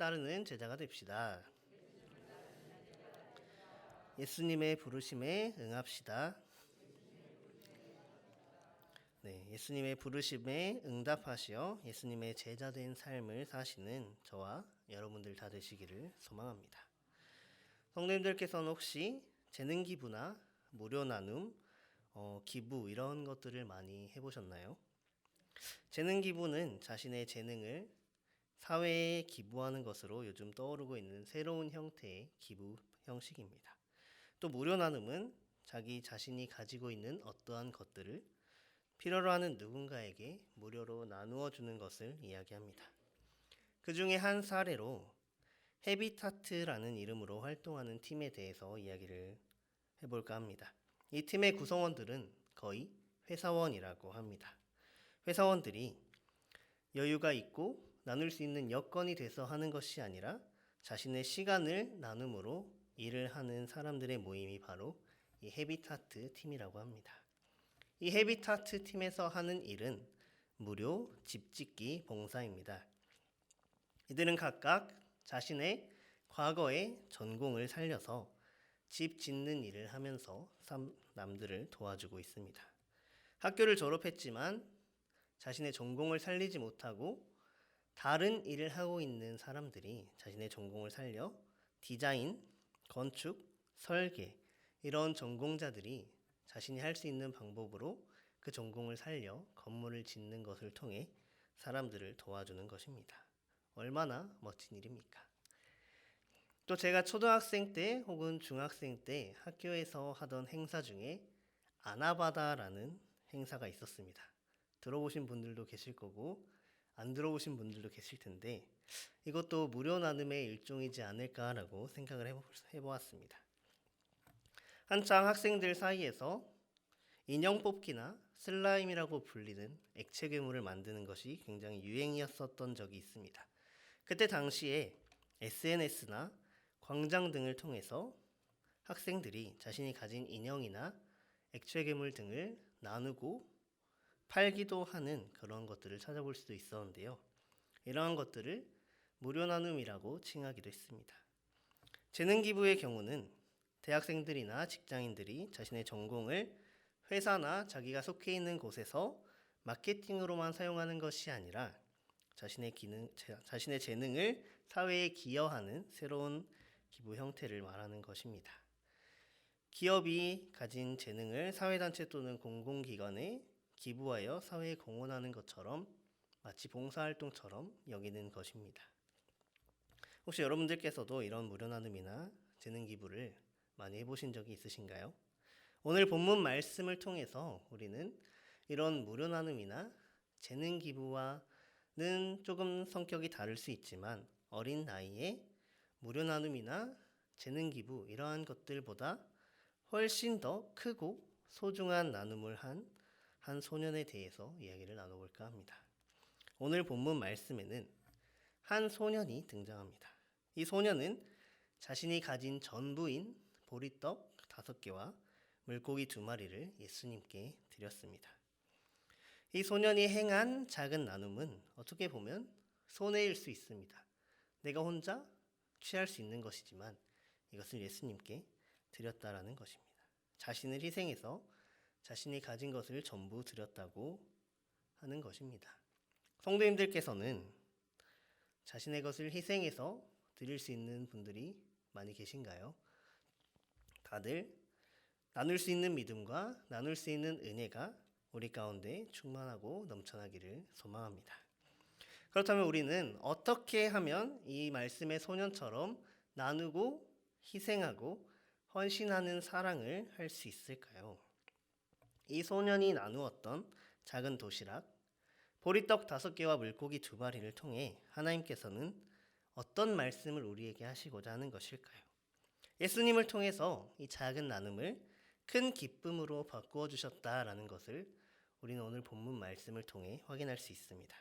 따르는 제자가 됩시다. 예수님의 부르심에 응합시다. 네, 예수님의 부르심에 응답하시어 예수님의 제자된 삶을 사시는 저와 여러분들 다 되시기를 소망합니다. 성도님들께서는 혹시 재능 기부나 무료 나눔, 기부 이런 것들을 많이 해보셨나요? 재능 기부는 자신의 재능을 사회에 기부하는 것으로 요즘 떠오르고 있는 새로운 형태의 기부 형식입니다. 또 무료 나눔은 자기 자신이 가지고 있는 어떠한 것들을 필요로 하는 누군가에게 무료로 나누어 주는 것을 이야기합니다. 그 중에 한 사례로 헤비타트라는 이름으로 활동하는 팀에 대해서 이야기를 해볼까 합니다. 이 팀의 구성원들은 거의 회사원이라고 합니다. 회사원들이 여유가 있고 나눌 수 있는 여건이 돼서 하는 것이 아니라 자신의 시간을 나눔으로 일을 하는 사람들의 모임이 바로 이 헤비타트 팀이라고 합니다. 이 헤비타트 팀에서 하는 일은 무료 집짓기 봉사입니다. 이들은 각각 자신의 과거의 전공을 살려서 집 짓는 일을 하면서 남들을 도와주고 있습니다. 학교를 졸업했지만 자신의 전공을 살리지 못하고 다른 일을 하고 있는 사람들이 자신의 전공을 살려 디자인, 건축, 설계 이런 전공자들이 자신이 할 수 있는 방법으로 그 전공을 살려 건물을 짓는 것을 통해 사람들을 도와주는 것입니다. 얼마나 멋진 일입니까? 또 제가 초등학생 때 혹은 중학생 때 학교에서 하던 행사 중에 아나바다라는 행사가 있었습니다. 들어보신 분들도 계실 거고 안 들어보신 분들도 계실 텐데 이것도 무료 나눔의 일종이지 않을까라고 생각을 해보았습니다. 한창 학생들 사이에서 인형 뽑기나 슬라임이라고 불리는 액체 괴물을 만드는 것이 굉장히 유행이었었던 적이 있습니다. 그때 당시에 SNS나 광장 등을 통해서 학생들이 자신이 가진 인형이나 액체 괴물 등을 나누고 팔기도 하는 그런 것들을 찾아볼 수도 있었는데요. 이러한 것들을 무료 나눔이라고 칭하기도 했습니다. 재능 기부의 경우는 대학생들이나 직장인들이 자신의 전공을 회사나 자기가 속해 있는 곳에서 마케팅으로만 사용하는 것이 아니라 자신의 재능을 사회에 기여하는 새로운 기부 형태를 말하는 것입니다. 기업이 가진 재능을 사회단체 또는 공공기관에 기부하여 사회에 공헌하는 것처럼 마치 봉사활동처럼 여기는 것입니다. 혹시 여러분들께서도 이런 무료 나눔이나 재능 기부를 많이 해보신 적이 있으신가요? 오늘 본문 말씀을 통해서 우리는 이런 무료 나눔이나 재능 기부와는 조금 성격이 다를 수 있지만 어린 나이에 무료 나눔이나 재능 기부 이러한 것들보다 훨씬 더 크고 소중한 나눔을 한 소년에 대해서 이야기를 나눠볼까 합니다. 오늘 본문 말씀에는 한 소년이 등장합니다. 이 소년은 자신이 가진 전부인 보리떡 5개와 물고기 2마리를 예수님께 드렸습니다. 이 소년이 행한 작은 나눔은 어떻게 보면 손해일 수 있습니다. 내가 혼자 취할 수 있는 것이지만 이것을 예수님께 드렸다라는 것입니다. 자신을 희생해서 자신이 가진 것을 전부 드렸다고 하는 것입니다. 성도님들께서는 자신의 것을 희생해서 드릴 수 있는 분들이 많이 계신가요? 다들 나눌 수 있는 믿음과 나눌 수 있는 은혜가 우리 가운데 충만하고 넘쳐나기를 소망합니다. 그렇다면 우리는 어떻게 하면 이 말씀의 소년처럼 나누고 희생하고 헌신하는 사랑을 할 수 있을까요? 이 소년이 나누었던 작은 도시락, 보리떡 5개와 물고기 2마리를 통해 하나님께서는 어떤 말씀을 우리에게 하시고자 하는 것일까요? 예수님을 통해서 이 작은 나눔을 큰 기쁨으로 바꾸어 주셨다라는 것을 우리는 오늘 본문 말씀을 통해 확인할 수 있습니다.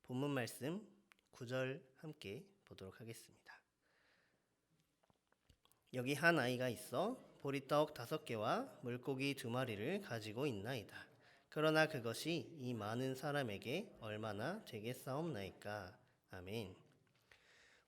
본문 말씀 9절 함께 보도록 하겠습니다. 여기 한 아이가 있어 보리떡 5개와 물고기 2마리를 가지고 있나이다. 그러나 그것이 이 많은 사람에게 얼마나 되겠사옵나이까. 아멘.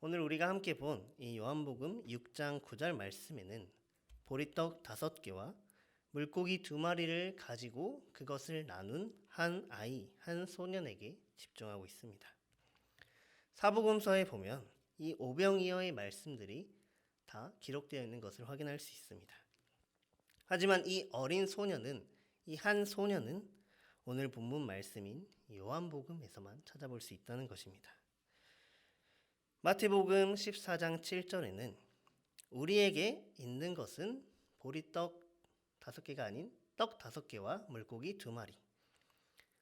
오늘 우리가 함께 본 이 요한복음 6장 9절 말씀에는 보리떡 5개와 물고기 2마리를 가지고 그것을 나눈 한 아이, 한 소년에게 집중하고 있습니다. 사복음서에 보면 이 오병이어의 말씀들이 다 기록되어 있는 것을 확인할 수 있습니다. 하지만 이 어린 소년은, 이 한 소년은 오늘 본문 말씀인 요한복음에서만 찾아볼 수 있다는 것입니다. 마태복음 14장 7절에는 우리에게 있는 것은 보리떡 5개가 아닌 떡 5개와 물고기 2마리.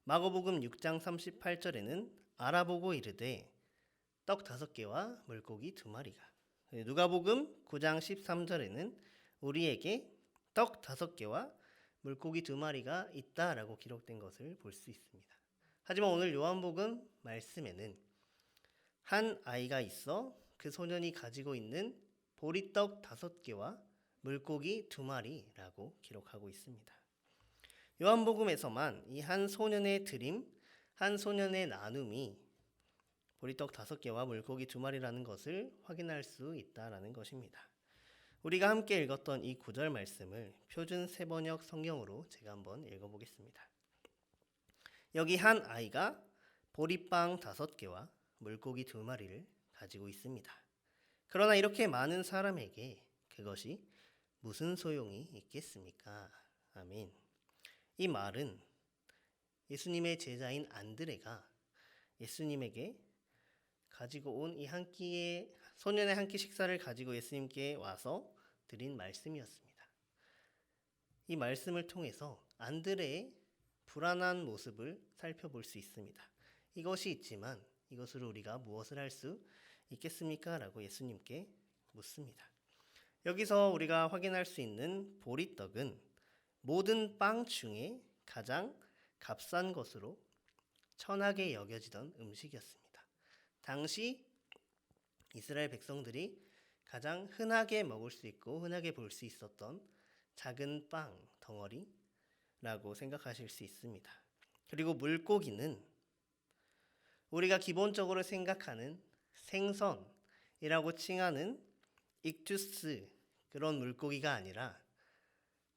마가복음 6장 38절에는 알아보고 이르되 떡 5개와 물고기 2마리가. 누가복음 9장 13절에는 우리에게 떡 5개와 물고기 2마리가 있다라고 기록된 것을 볼 수 있습니다. 하지만 오늘 요한복음 말씀에는 한 아이가 있어 그 소년이 가지고 있는 보리떡 5개와 물고기 2마리라고 기록하고 있습니다. 요한복음에서만 이 한 소년의 드림, 한 소년의 나눔이 보리떡 5개와 물고기 2마리라는 것을 확인할 수 있다라는 것입니다. 우리가 함께 읽었던 이 9절 말씀을 표준 세번역 성경으로 제가 한번 읽어보겠습니다. 여기 한 아이가 보리빵 5개와 물고기 2마리를 가지고 있습니다. 그러나 이렇게 많은 사람에게 그것이 무슨 소용이 있겠습니까? 아멘. 이 말은 예수님의 제자인 안드레가 예수님에게 가지고 온 이 한 끼의 소년의 한 끼 식사를 가지고 예수님께 와서 드린 말씀이었습니다. 이 말씀을 통해서 안드레의 불안한 모습을 살펴볼 수 있습니다. 이것이 있지만 이것으로 우리가 무엇을 할 수 있겠습니까? 라고 예수님께 묻습니다. 여기서 우리가 확인할 수 있는 보리떡은 모든 빵 중에 가장 값싼 것으로 천하게 여겨지던 음식이었습니다. 당시 이스라엘 백성들이 가장 흔하게 먹을 수 있고 흔하게 볼 수 있었던 작은 빵 덩어리라고 생각하실 수 있습니다. 그리고 물고기는 우리가 기본적으로 생각하는 생선이라고 칭하는 익투스 그런 물고기가 아니라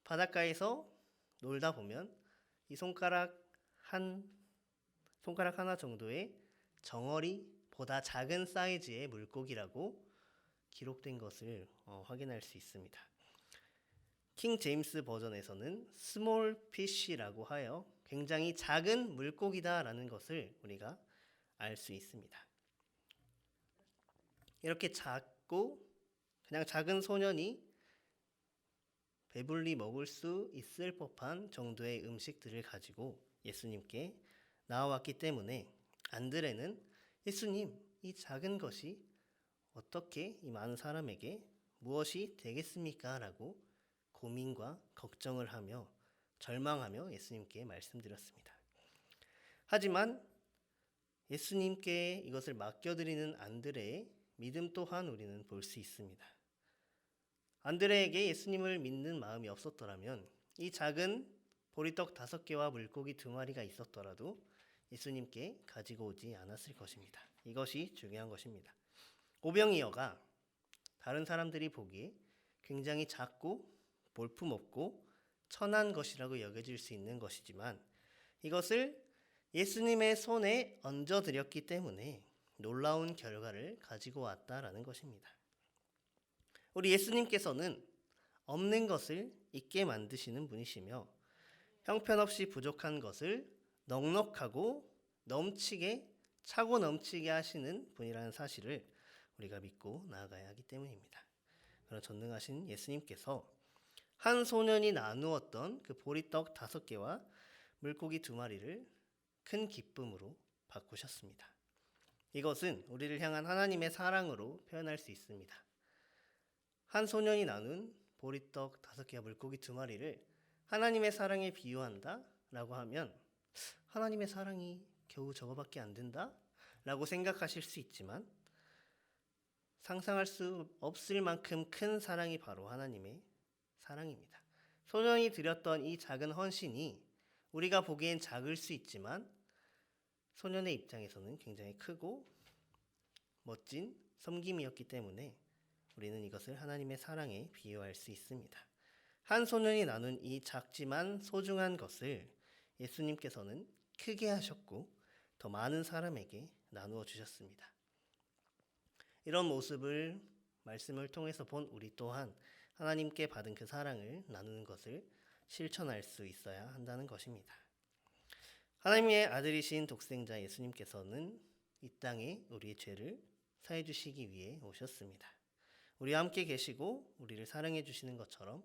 바닷가에서 놀다 보면 이 손가락 하나 정도의 정어리보다 작은 사이즈의 물고기라고 기록된 것을 확인할 수 있습니다. 킹 제임스 버전에서는 스몰 피쉬라고 하여 굉장히 작은 물고기다라는 것을 우리가 알 수 있습니다. 이렇게 작고 그냥 작은 소년이 배불리 먹을 수 있을 법한 정도의 음식들을 가지고 예수님께 나와왔기 때문에 안드레는 예수님, 이 작은 것이 어떻게 이 많은 사람에게 무엇이 되겠습니까? 라고 고민과 걱정을 하며 절망하며 예수님께 말씀드렸습니다. 하지만 예수님께 이것을 맡겨드리는 안드레의 믿음 또한 우리는 볼 수 있습니다. 안드레에게 예수님을 믿는 마음이 없었더라면 이 작은 보리떡 5개와 물고기 2마리가 있었더라도 예수님께 가지고 오지 않았을 것입니다. 이것이 중요한 것입니다. 오병이어가 다른 사람들이 보기에 굉장히 작고 볼품없고 천한 것이라고 여겨질 수 있는 것이지만 이것을 예수님의 손에 얹어드렸기 때문에 놀라운 결과를 가지고 왔다라는 것입니다. 우리 예수님께서는 없는 것을 있게 만드시는 분이시며 형편없이 부족한 것을 넉넉하고 넘치게 차고 넘치게 하시는 분이라는 사실을 우리가 믿고 나아가야 하기 때문입니다. 그런 전능하신 예수님께서 한 소년이 나누었던 그 보리떡 5개와 물고기 2마리를 큰 기쁨으로 바꾸셨습니다. 이것은 우리를 향한 하나님의 사랑으로 표현할 수 있습니다. 한 소년이 나눈 보리떡 5개와 물고기 2마리를 하나님의 사랑에 비유한다 라고 하면 하나님의 사랑이 겨우 저거밖에 안 된다? 라고 생각하실 수 있지만 상상할 수 없을 만큼 큰 사랑이 바로 하나님의 사랑입니다. 소년이 드렸던 이 작은 헌신이 우리가 보기엔 작을 수 있지만 소년의 입장에서는 굉장히 크고 멋진 섬김이었기 때문에 우리는 이것을 하나님의 사랑에 비유할 수 있습니다. 한 소년이 나눈 이 작지만 소중한 것을 예수님께서는 크게 하셨고 더 많은 사람에게 나누어 주셨습니다. 이런 모습을 말씀을 통해서 본 우리 또한 하나님께 받은 그 사랑을 나누는 것을 실천할 수 있어야 한다는 것입니다. 하나님의 아들이신 독생자 예수님께서는 이 땅에 우리의 죄를 사해 주시기 위해 오셨습니다. 우리와 함께 계시고 우리를 사랑해 주시는 것처럼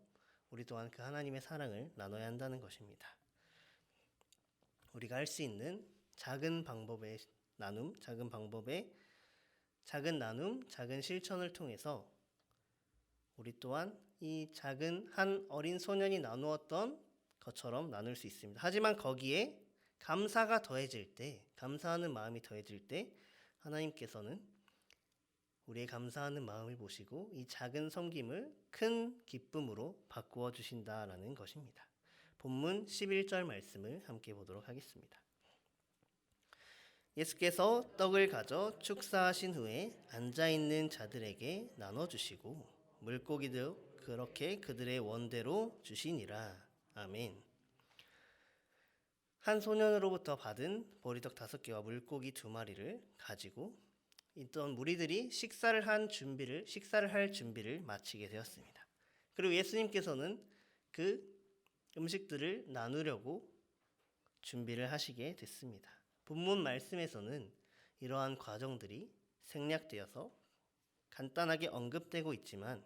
우리 또한 그 하나님의 사랑을 나눠야 한다는 것입니다. 우리가 할 수 있는 작은 방법의 나눔, 작은 실천을 통해서 우리 또한 이 작은 한 어린 소년이 나누었던 것처럼 나눌 수 있습니다. 하지만 거기에 감사가 더해질 때, 감사하는 마음이 더해질 때 하나님께서는 우리의 감사하는 마음을 보시고 이 작은 섬김을 큰 기쁨으로 바꾸어 주신다라는 것입니다. 본문 11절 말씀을 함께 보도록 하겠습니다. 예수께서 떡을 가져 축사하신 후에 앉아있는 자들에게 나눠주시고 물고기도 그렇게 그들의 원대로 주시니라. 아멘. 한 소년으로부터 받은 보리떡 5개와 물고기 2마리를 가지고 있던 무리들이 식사를 할 준비를 마치게 되었습니다. 그리고 예수님께서는 그 음식들을 나누려고 준비를 하시게 됐습니다. 본문 말씀에서는 이러한 과정들이 생략되어서 간단하게 언급되고 있지만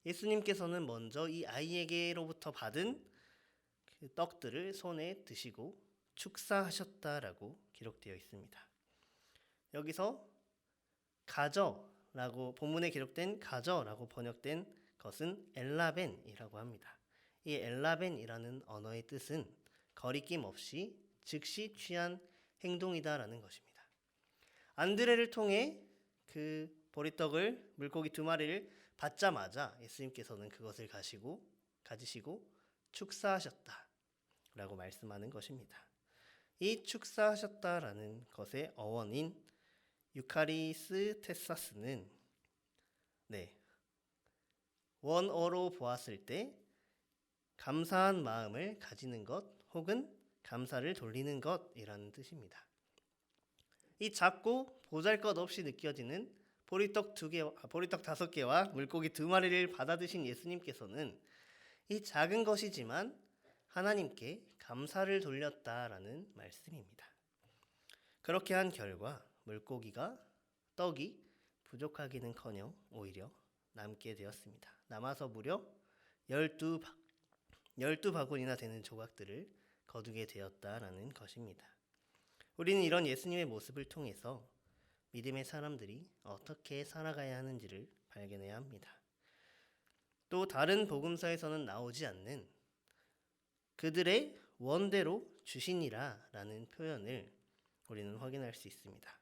예수님께서는 먼저 이 아이에게로부터 받은 그 떡들을 손에 드시고 축사하셨다라고 기록되어 있습니다. 여기서 가져라고 본문에 기록된 가져라고 번역된 것은 엘라벤이라고 합니다. 이 엘라벤이라는 언어의 뜻은 거리낌 없이 즉시 취한 행동이다라는 것입니다. 안드레를 통해 그 보리떡을 물고기 2마리를 받자마자 예수님께서는 그것을 가지시고 축사하셨다라고 말씀하는 것입니다. 이 축사하셨다라는 것의 어원인 유카리스 테사스는 원어로 보았을 때 감사한 마음을 가지는 것 혹은 감사를 돌리는 것이라는 뜻입니다. 이 작고 보잘것없이 느껴지는 보리떡 5개와 물고기 2마리를 받아 드신 예수님께서는 이 작은 것이지만 하나님께 감사를 돌렸다라는 말씀입니다. 그렇게 한 결과 떡이 부족하기는커녕 오히려 남게 되었습니다. 남아서 무려 12바구니나 되는 조각들을 거두게 되었다라는 것입니다. 우리는 이런 예수님의 모습을 통해서 믿음의 사람들이 어떻게 살아가야 하는지를 발견해야 합니다. 또 다른 복음서에서는 나오지 않는 그들의 원대로 주시니라 라는 표현을 우리는 확인할 수 있습니다.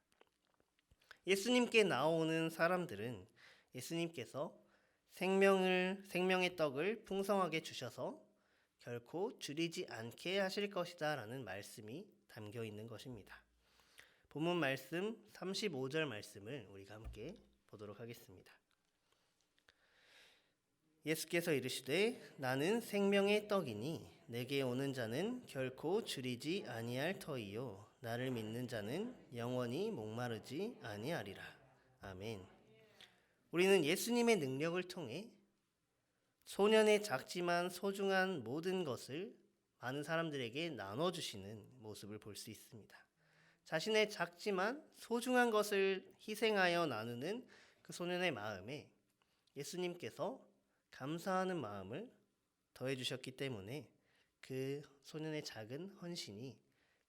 예수님께 나오는 사람들은 예수님께서 생명의 떡을 풍성하게 주셔서 결코 줄이지 않게 하실 것이다 라는 말씀이 담겨 있는 것입니다. 본문 말씀 35절 말씀을 우리가 함께 보도록 하겠습니다. 예수께서 이르시되 나는 생명의 떡이니 내게 오는 자는 결코 줄이지 아니할 터이요 나를 믿는 자는 영원히 목마르지 아니하리라. 아멘. 우리는 예수님의 능력을 통해 소년의 작지만 소중한 모든 것을 많은 사람들에게 나눠주시는 모습을 볼 수 있습니다. 자신의 작지만 소중한 것을 희생하여 나누는 그 소년의 마음에 예수님께서 감사하는 마음을 더해주셨기 때문에 그 소년의 작은 헌신이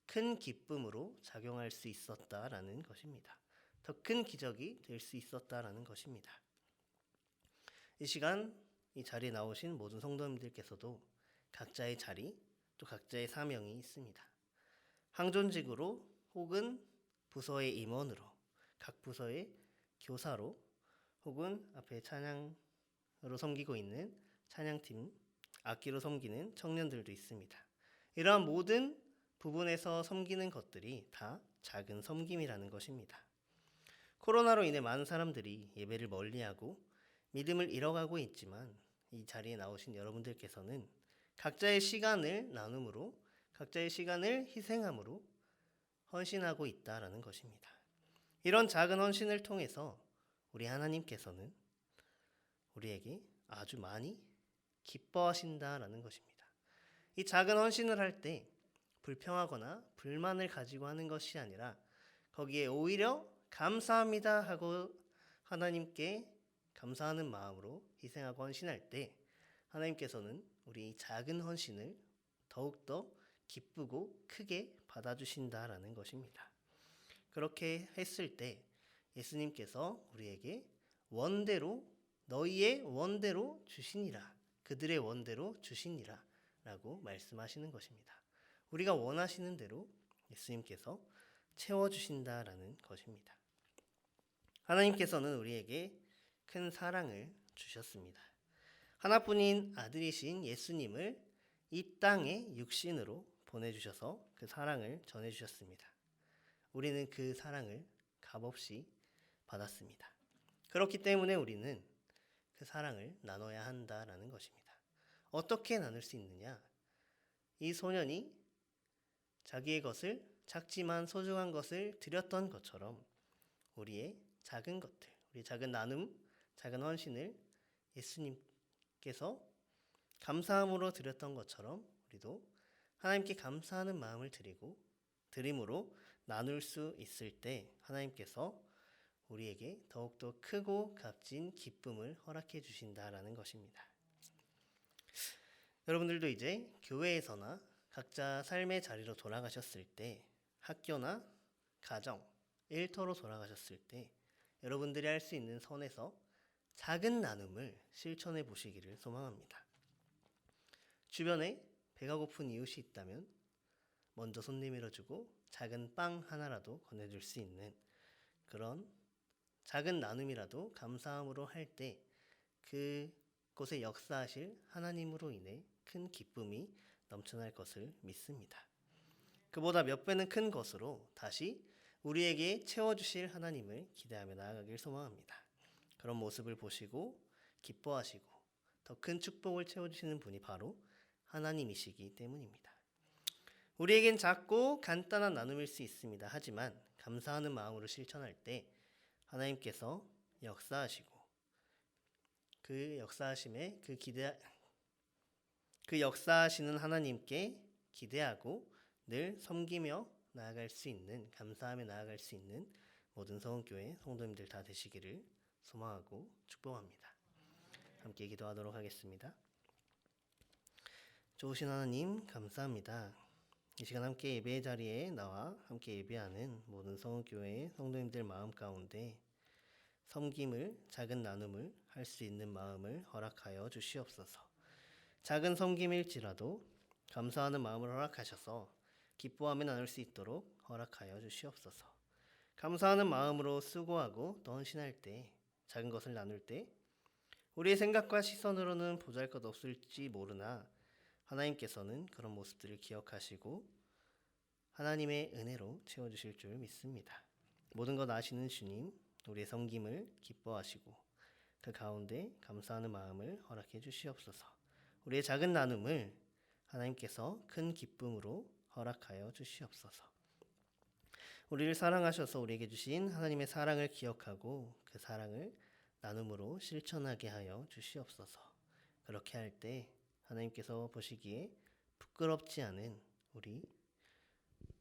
큰 기쁨으로 작용할 수 있었다라는 것입니다. 더 큰 기적이 될 수 있었다라는 것입니다. 이 시간 이 자리에 나오신 모든 성도님들께서도 각자의 자리 또 각자의 사명이 있습니다. 항존직으로 혹은 부서의 임원으로 각 부서의 교사로 혹은 앞에 찬양으로 섬기고 있는 찬양팀 악기로 섬기는 청년들도 있습니다. 이러한 모든 부분에서 섬기는 것들이 다 작은 섬김이라는 것입니다. 코로나로 인해 많은 사람들이 예배를 멀리하고 믿음을 잃어가고 있지만 이 자리에 나오신 여러분들께서는 각자의 시간을 나눔으로, 각자의 시간을 희생함으로 헌신하고 있다라는 것입니다. 이런 작은 헌신을 통해서 우리 하나님께서는 우리에게 아주 많이 기뻐하신다라는 것입니다. 이 작은 헌신을 할 때 불평하거나 불만을 가지고 하는 것이 아니라 거기에 오히려 감사합니다 하고 하나님께 감사하는 마음으로 희생하고 헌신할 때 하나님께서는 우리 작은 헌신을 더욱더 기쁘고 크게 받아주신다라는 것입니다. 그렇게 했을 때 예수님께서 우리에게 원대로 너희의 원대로 주시니라, 그들의 원대로 주시니라 라고 말씀하시는 것입니다. 우리가 원하시는 대로 예수님께서 채워주신다라는 것입니다. 하나님께서는 우리에게 큰 사랑을 주셨습니다. 하나뿐인 아들이신 예수님을 이 땅에 육신으로 보내주셔서 그 사랑을 전해주셨습니다. 우리는 그 사랑을 값없이 받았습니다. 그렇기 때문에 우리는 그 사랑을 나눠야 한다라는 것입니다. 어떻게 나눌 수 있느냐? 이 소년이 자기의 것을, 작지만 소중한 것을 드렸던 것처럼 우리의 작은 것들, 우리 작은 나눔, 작은 헌신을 예수님께서 감사함으로 드렸던 것처럼 우리도 하나님께 감사하는 마음을 드림으로 나눌 수 있을 때 하나님께서 우리에게 더욱더 크고 값진 기쁨을 허락해 주신다라는 것입니다. 여러분들도 이제 교회에서나 각자 삶의 자리로 돌아가셨을 때, 학교나 가정, 일터로 돌아가셨을 때 여러분들이 할 수 있는 선에서 작은 나눔을 실천해 보시기를 소망합니다. 주변에 배가 고픈 이웃이 있다면 먼저 손 내밀어주고 작은 빵 하나라도 건네줄 수 있는 그런 작은 나눔이라도 감사함으로 할 때 그곳에 역사하실 하나님으로 인해 큰 기쁨이 넘쳐날 것을 믿습니다. 그보다 몇 배는 큰 것으로 다시 우리에게 채워주실 하나님을 기대하며 나아가길 소망합니다. 그런 모습을 보시고 기뻐하시고 더 큰 축복을 채워주시는 분이 바로 하나님이시기 때문입니다. 우리에겐 작고 간단한 나눔일 수 있습니다. 하지만 감사하는 마음으로 실천할 때 하나님께서 역사하시고 그 역사하심에 그 역사하시는 하나님께 기대하고 늘 섬기며 나아갈 수 있는, 감사하며 나아갈 수 있는 모든 서원교회 성도님들 다 되시기를 소망하고 축복합니다. 함께 기도하도록 하겠습니다. 좋으신 하나님 감사합니다. 이 시간 함께 예배의 자리에 나와 함께 예배하는 모든 서원교회의 성도님들 마음 가운데 섬김을, 작은 나눔을 할 수 있는 마음을 허락하여 주시옵소서. 작은 섬김일지라도 감사하는 마음을 허락하셔서 기뻐하며 나눌 수 있도록 허락하여 주시옵소서. 감사하는 마음으로 수고하고 또 헌신할 때, 작은 것을 나눌 때 우리의 생각과 시선으로는 보잘것없을지 모르나 하나님께서는 그런 모습들을 기억하시고 하나님의 은혜로 채워주실 줄 믿습니다. 모든 것 아시는 주님, 우리의 섬김을 기뻐하시고 그 가운데 감사하는 마음을 허락해 주시옵소서. 우리의 작은 나눔을 하나님께서 큰 기쁨으로 허락하여 주시옵소서. 우리를 사랑하셔서 우리에게 주신 하나님의 사랑을 기억하고 그 사랑을 나눔으로 실천하게 하여 주시옵소서. 그렇게 할 때 하나님께서 보시기에 부끄럽지 않은 우리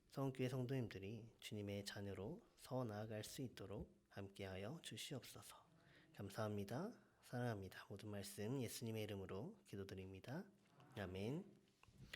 서원교회 성도님들이 주님의 자녀로 서 나아갈 수 있도록 함께하여 주시옵소서. 감사합니다. 사랑합니다. 모든 말씀 예수님의 이름으로 기도드립니다. 아멘.